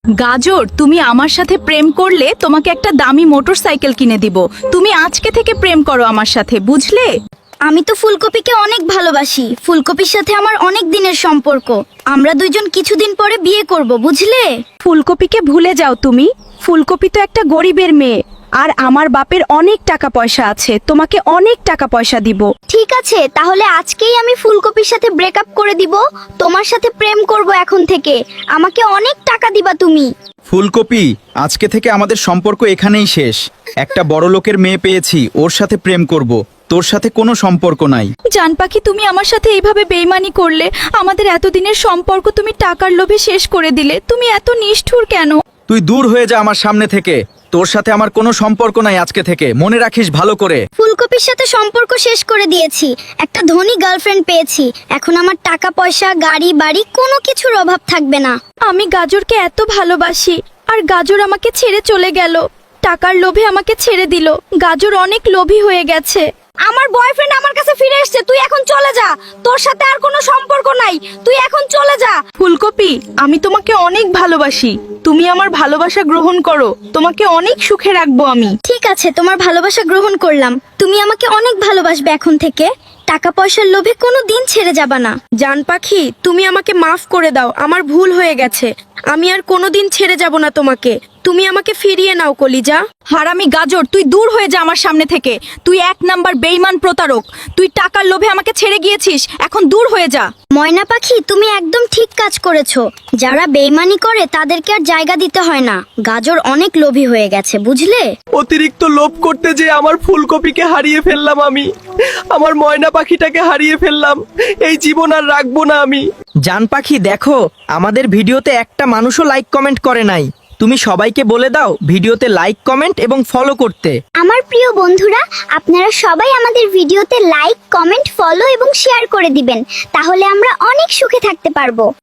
গাজর, তুমি আমার সাথে প্রেম করলে তোমাকে একটা দামি মোটরসাইকেল কিনে দিব। তুমি আজকে থেকে প্রেম করো আমার সাথে, বুঝলে? আমি তো ফুলকপিকে অনেক ভালোবাসি। ফুলকপির সাথে আমার অনেক দিনের সম্পর্ক। আমরা দুইজন কিছুদিন পরে বিয়ে করব, বুঝলে? ফুলকপিকে ভুলে যাও তুমি। ফুলকপি তো একটা গরিবের মেয়ে, আর আমার বাপের অনেক টাকা পয়সা আছে, তোমাকে অনেক টাকা পয়সা দিব। ঠিক আছে, তাহলে আজকেই আমি ফুলকপির সাথে ব্রেকআপ করে দিব। তোমার সাথে প্রেম করব এখন থেকে। আমাকে অনেক টাকা দিবা তুমি। ফুলকপি, আজকে থেকে আমাদের সম্পর্ক এখানেই শেষ। একটা বড় লোকের মেয়ে পেয়েছি, ওর সাথে প্রেম করব। তোর সাথে কোনো সম্পর্ক নাই। জান পাখি, তুমি আমার সাথে এইভাবে বেইমানি করলে। আমাদের এতদিনের সম্পর্ক তুমি টাকার লোভে শেষ করে দিলে। তুমি এত নিষ্ঠুর কেন? তুই দূর হয়ে যা আমার সামনে থেকে। তোর সাথে আমার কোনো সম্পর্ক নাই আজকে থেকে, মনে রাখিস ভালো করে। ফুলকপির সাথে সম্পর্ক শেষ করে দিয়েছি। একটা ধনী গার্লফ্রেন্ড পেয়েছি। এখন আমার টাকা পয়সা, গাড়ি বাড়ি কোনো কিছুর অভাব থাকবে না। আমি গাজরকে এত ভালোবাসি, আর গাজর আমাকে ছেড়ে চলে গেল। টাকার লোভে আমাকে ছেড়ে দিল। গাজর অনেক লোভী হয়ে গেছে। আমার বয়ফ্রেন্ড আমার কাছে ফিরে এসেছে। তুই এখন চলে যা। তোর সাথে আর কোনো সম্পর্ক নাই। তুই এখন চলে যা। ফুলকপি, আমি তোমাকে অনেক ভালোবাসি। তুমি আমার ভালোবাসা গ্রহণ করো। তোমাকে অনেক সুখে রাখবো আমি। ঠিক আছে, তোমার ভালোবাসা গ্রহণ করলাম। তুমি আমাকে অনেক ভালোবাসবে এখন থেকে। টাকা পয়সার লোভে কোনো দিন ছেড়ে যাবা না। জান পাখি, তুমি আমাকে মাফ করে দাও। আমার ভুল হয়ে গেছে। আমি আর কোনোদিন ছেড়ে যাব না তোমাকে। তুমি আমাকে ফিরিয়ে নাও কলিজা। হারামি গাজর, তুই দূর হয়ে যা আমার সামনে থেকে। তুই এক নাম্বার বেঈমান প্রতারক। তুই টাকার লোভে আমাকে ছেড়ে গিয়েছিস, এখন দূর হয়ে যা। ময়না পাখি, তুমি একদম ঠিক কাজ করেছো। যারা বেইমানি করে তাদেরকে আর জায়গা দিতে হয় না। গাজর অনেক লোভী হয়ে গেছে, বুঝলে? অতিরিক্ত লোভ করতে যে আমার ফুলকপিকে হারিয়ে ফেললাম আমি। আমার ময়না পাখিটাকে হারিয়ে ফেললাম। এই জীবন আর রাখবো না আমি। জান পাখি, দেখো আমাদের ভিডিওতে একটা মানুষও লাইক কমেন্ট করে নাই। তুমি সবাইকে বলে দাও ভিডিওতে লাইক কমেন্ট এবং ফলো করতে। আমার প্রিয় বন্ধুরা, আপনারা সবাই আমাদের ভিডিওতে লাইক, কমেন্ট, ফলো এবং শেয়ার করে দিবেন। তাহলে আমরা অনেক সুখে থাকতে পারবো।